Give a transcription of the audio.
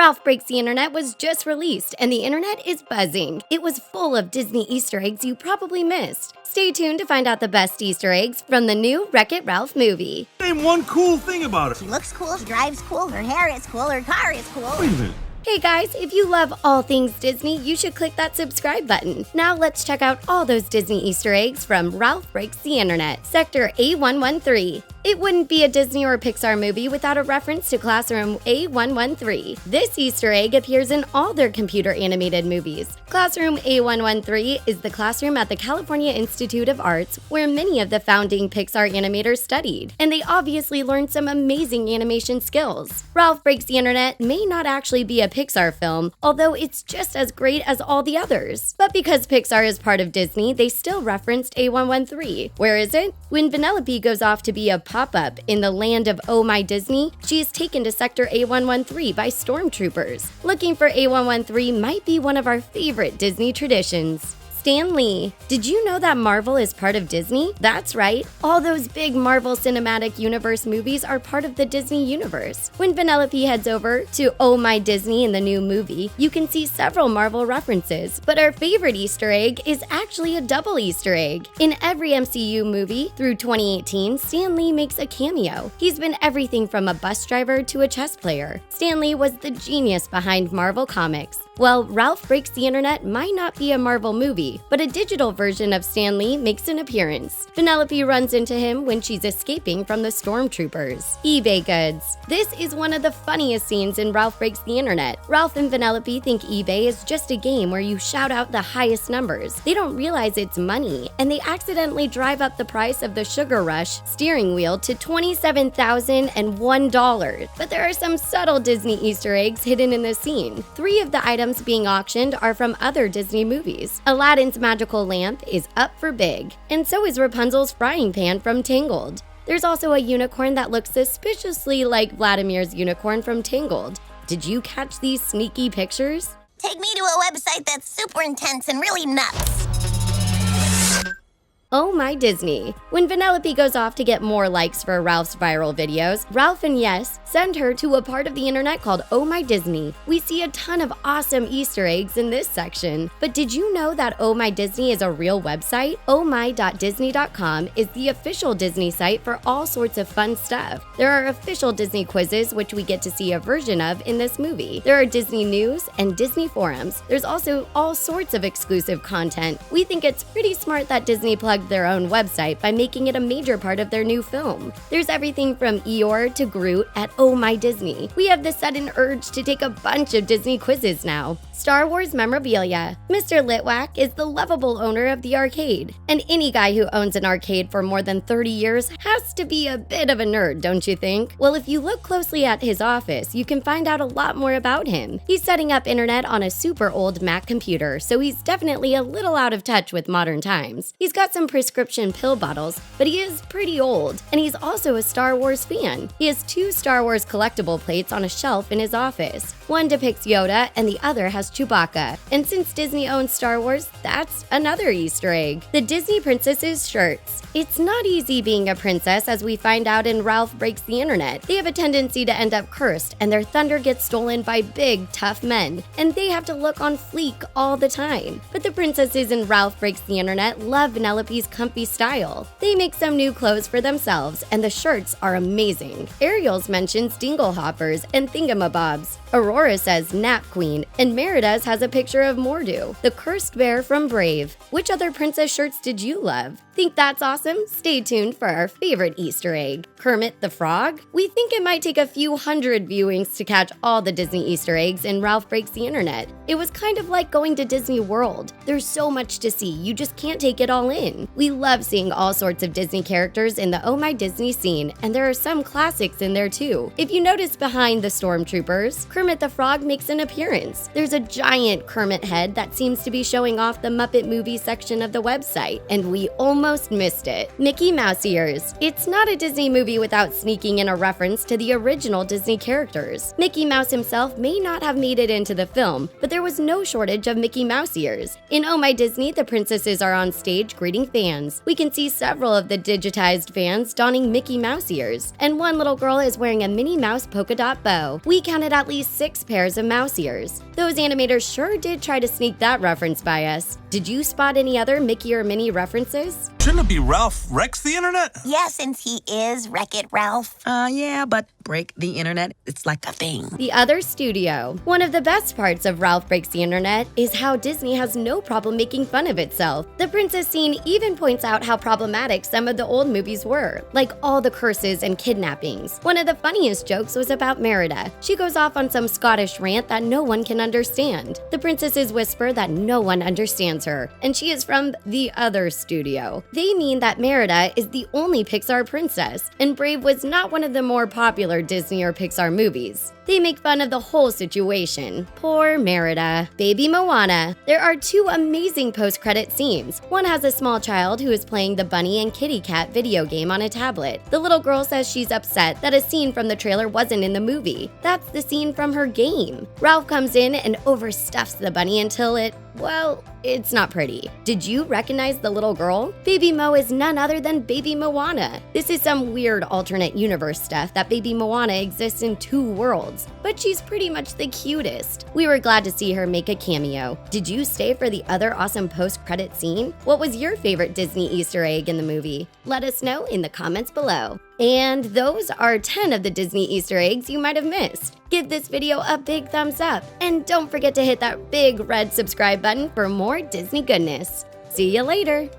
Ralph Breaks the Internet was just released, and the internet is buzzing. It was full of Disney Easter eggs you probably missed. Stay tuned to find out the best Easter eggs from the new Wreck-It Ralph movie. Name one cool thing about her. She looks cool, she drives cool, her hair is cool, her car is cool. Wait a minute. Hey guys, if you love all things Disney, you should click that subscribe button. Now let's check out all those Disney Easter eggs from Ralph Breaks the Internet. Sector A113. It wouldn't be a Disney or Pixar movie without a reference to Classroom A113. This Easter egg appears in all their computer animated movies. Classroom A113 is the classroom at the California Institute of Arts where many of the founding Pixar animators studied, and they obviously learned some amazing animation skills. Ralph Breaks the Internet may not actually be a Pixar film, although it's just as great as all the others. But because Pixar is part of Disney, they still referenced A113. Where is it? When Penelope goes off to be a pop-up in the land of Oh My Disney, she is taken to Sector A113 by stormtroopers. Looking for A113 might be one of our favorite Disney traditions. Stan Lee. Did you know that Marvel is part of Disney? That's right. All those big Marvel Cinematic Universe movies are part of the Disney universe. When Penelope heads over to Oh My Disney in the new movie, you can see several Marvel references, but our favorite Easter egg is actually a double Easter egg. In every MCU movie through 2018, Stan Lee makes a cameo. He's been everything from a bus driver to a chess player. Stan Lee was the genius behind Marvel Comics. Well, Ralph Breaks the Internet might not be a Marvel movie, but a digital version of Stan Lee makes an appearance. Penelope runs into him when she's escaping from the stormtroopers. eBay goods. This is one of the funniest scenes in Ralph Breaks the Internet. Ralph and Penelope think eBay is just a game where you shout out the highest numbers. They don't realize it's money, and they accidentally drive up the price of the Sugar Rush steering wheel to $27,001. But there are some subtle Disney Easter eggs hidden in the scene. 3 of the items being auctioned are from other Disney movies. Aladdin's magical lamp is up for big, and so is Rapunzel's frying pan from Tangled. There's also a unicorn that looks suspiciously like Vladimir's unicorn from Tangled. Did you catch these sneaky pictures? Take me to a website that's super intense and really nuts. Oh My Disney. When Penelope goes off to get more likes for Ralph's viral videos, Ralph and Yes send her to a part of the internet called Oh My Disney. We see a ton of awesome Easter eggs in this section. But did you know that Oh My Disney is a real website? ohmy.disney.com is the official Disney site for all sorts of fun stuff. There are official Disney quizzes, which we get to see a version of in this movie. There are Disney news and Disney forums. There's also all sorts of exclusive content. We think it's pretty smart that Disney plugged their own website by making it a major part of their new film. There's everything from Eeyore to Groot at Oh My Disney. We have the sudden urge to take a bunch of Disney quizzes now. Star Wars Memorabilia. Mr. Litwack is the lovable owner of the arcade. And any guy who owns an arcade for more than 30 years has to be a bit of a nerd, don't you think? Well, if you look closely at his office, you can find out a lot more about him. He's setting up internet on a super old Mac computer, so he's definitely a little out of touch with modern times. He's got some prescription pill bottles, but he is pretty old, and he's also a Star Wars fan. He has 2 Star Wars collectible plates on a shelf in his office. One depicts Yoda, and the other has Chewbacca. And since Disney owns Star Wars, that's another Easter egg. The Disney Princesses shirts. It's not easy being a princess, as we find out in Ralph Breaks the Internet. They have a tendency to end up cursed, and their thunder gets stolen by big, tough men, and they have to look on fleek all the time. But the princesses in Ralph Breaks the Internet love Penelope's comfy style. They make some new clothes for themselves, and the shirts are amazing. Ariel's mentions dinglehoppers and thingamabobs. Aurora says Nap Queen, and Merida's has a picture of Mordu, the cursed bear from Brave. Which other princess shirts did you love? Think that's awesome? Stay tuned for our favorite Easter egg, Kermit the Frog. We think it might take a few hundred viewings to catch all the Disney Easter eggs in Ralph Breaks the Internet. It was kind of like going to Disney World. There's so much to see, you just can't take it all in. We love seeing all sorts of Disney characters in the Oh My Disney scene, and there are some classics in there too. If you notice behind the stormtroopers, Kermit the Frog makes an appearance. There's a giant Kermit head that seems to be showing off the Muppet movie section of the website, and we almost missed it. Mickey Mouse ears. It's not a Disney movie without sneaking in a reference to the original Disney characters. Mickey Mouse himself may not have made it into the film, but there was no shortage of Mickey Mouse ears. In Oh My Disney, the princesses are on stage greeting fans vans. We can see several of the digitized vans donning Mickey Mouse ears, and one little girl is wearing a Minnie Mouse polka dot bow. We counted at least 6 pairs of mouse ears. Those animators sure did try to sneak that reference by us. Did you spot any other Mickey or Minnie references? Shouldn't it be Ralph Wrecks the Internet? Yeah, since he is Wreck-It Ralph. Yeah, but break the internet, it's like a thing. The Other Studio. One of the best parts of Ralph Breaks the Internet is how Disney has no problem making fun of itself. The princess scene even points out how problematic some of the old movies were, like all the curses and kidnappings. One of the funniest jokes was about Merida. She goes off on some Scottish rant that no one can understand. The princesses whisper that no one understands her, and she is from the Other Studio. They mean that Merida is the only Pixar princess, and Brave was not one of the more popular Disney or Pixar movies. They make fun of the whole situation. Poor Merida. Baby Moana. There are 2 amazing post-credit scenes. One has a small child who is playing the bunny and kitty cat video game on a tablet. The little girl says she's upset that a scene from the trailer wasn't in the movie. That's the scene from her game. Ralph comes in and overstuffs the bunny until it's not pretty. Did you recognize the little girl? Baby Mo is none other than Baby Moana. This is some weird alternate universe stuff that Baby Moana exists in 2 worlds, but she's pretty much the cutest. We were glad to see her make a cameo. Did you stay for the other awesome post-credit scene? What was your favorite Disney Easter egg in the movie? Let us know in the comments below. And those are 10 of the Disney Easter eggs you might have missed. Give this video a big thumbs up, and don't forget to hit that big red subscribe button for more Disney goodness. See you later!